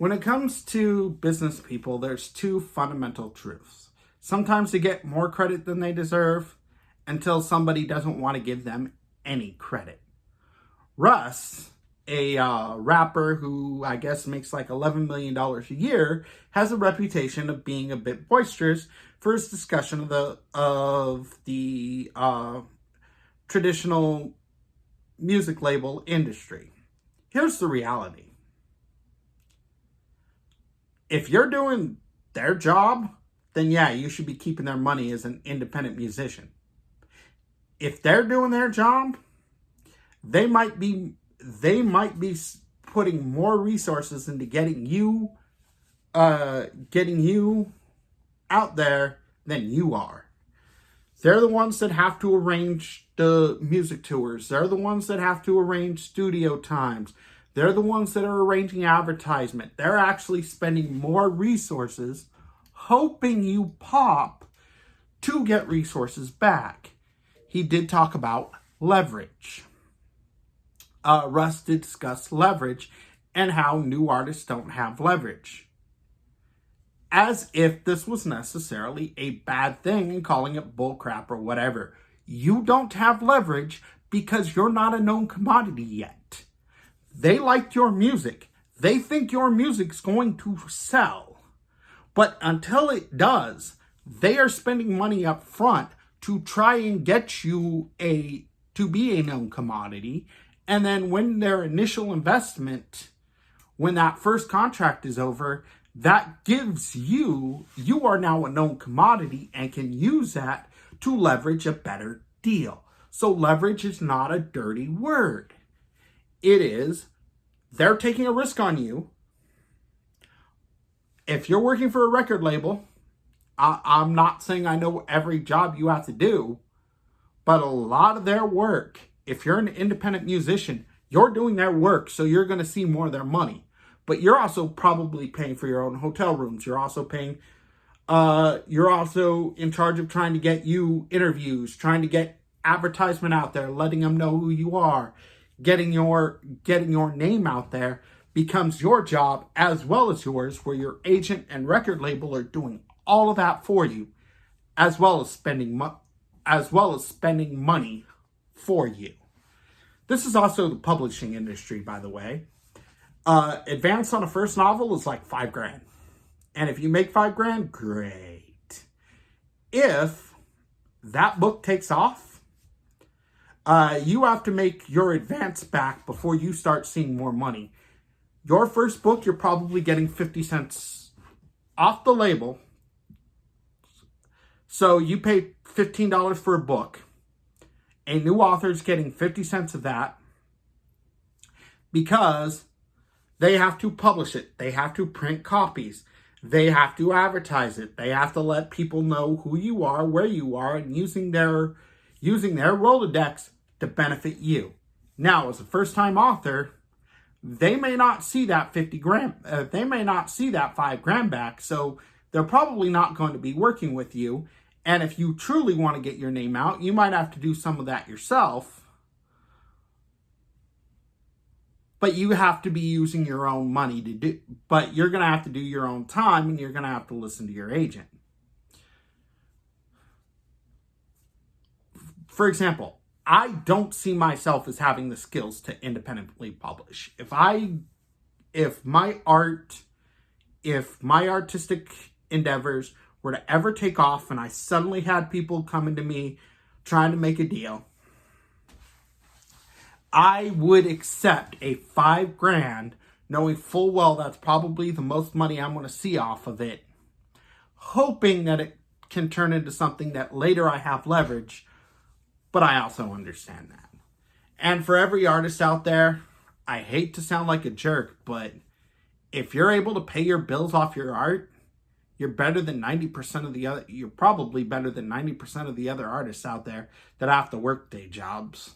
When it comes to business people, there's two fundamental truths. Sometimes they get more credit than they deserve until somebody doesn't want to give them any credit. Russ, a rapper who I guess makes like $11 million a year, has a reputation of being a bit boisterous for his discussion of the traditional music label industry. Here's the reality. If you're doing their job, then yeah, you should be keeping their money as an independent musician. If they're doing their job, they might be putting more resources into getting you out there than you are. They're the ones that have to arrange the music tours. They're the ones that have to arrange studio times. They're the ones that are arranging advertisement. They're actually spending more resources hoping you pop to get resources back. He did talk about leverage. Russ did discuss leverage and how new artists don't have leverage. As if this was necessarily a bad thing and calling it bullcrap or whatever. You don't have leverage because you're not a known commodity yet. They like your music. They think your music's going to sell. But until it does, they are spending money up front to try and get you to be a known commodity. And then when their initial investment, when that first contract is over, that gives you are now a known commodity and can use that to leverage a better deal. So leverage is not a dirty word. It is, they're taking a risk on you. If you're working for a record label, I'm not saying I know every job you have to do, but a lot of their work, if you're an independent musician, you're doing their work, so you're going to see more of their money. But you're also probably paying for your own hotel rooms. You're also in charge of trying to get you interviews, trying to get advertisement out there, letting them know who you are, getting your name out there becomes your job as well as yours, where your agent and record label are doing all of that for you, as well as spending money for you. This is also the publishing industry, by the way. Advance on a first novel is like $5,000. And if you make $5,000, great. If that book takes off, you have to make your advance back before you start seeing more money. Your first book, you're probably getting 50 cents off the label. So you pay $15 for a book. A new author's getting 50 cents of that because they have to publish it. They have to print copies. They have to advertise it. They have to let people know who you are, where you are, and using their Rolodex to benefit you. Now, as a first-time author, they may not see that $50,000. They may not see that $5,000 back. So they're probably not going to be working with you. And if you truly want to get your name out, you might have to do some of that yourself. But you have to be using your own money to do. But you're going to have to do your own time, and you're going to have to listen to your agent. For example, I don't see myself as having the skills to independently publish. If my artistic endeavors were to ever take off and I suddenly had people coming to me trying to make a deal, I would accept a $5,000, knowing full well that's probably the most money I'm going to see off of it, hoping that it can turn into something that later I have leverage. But I also understand that. And for every artist out there, I hate to sound like a jerk, but if you're able to pay your bills off your art, you're probably better than 90% of the other artists out there that have to work day jobs.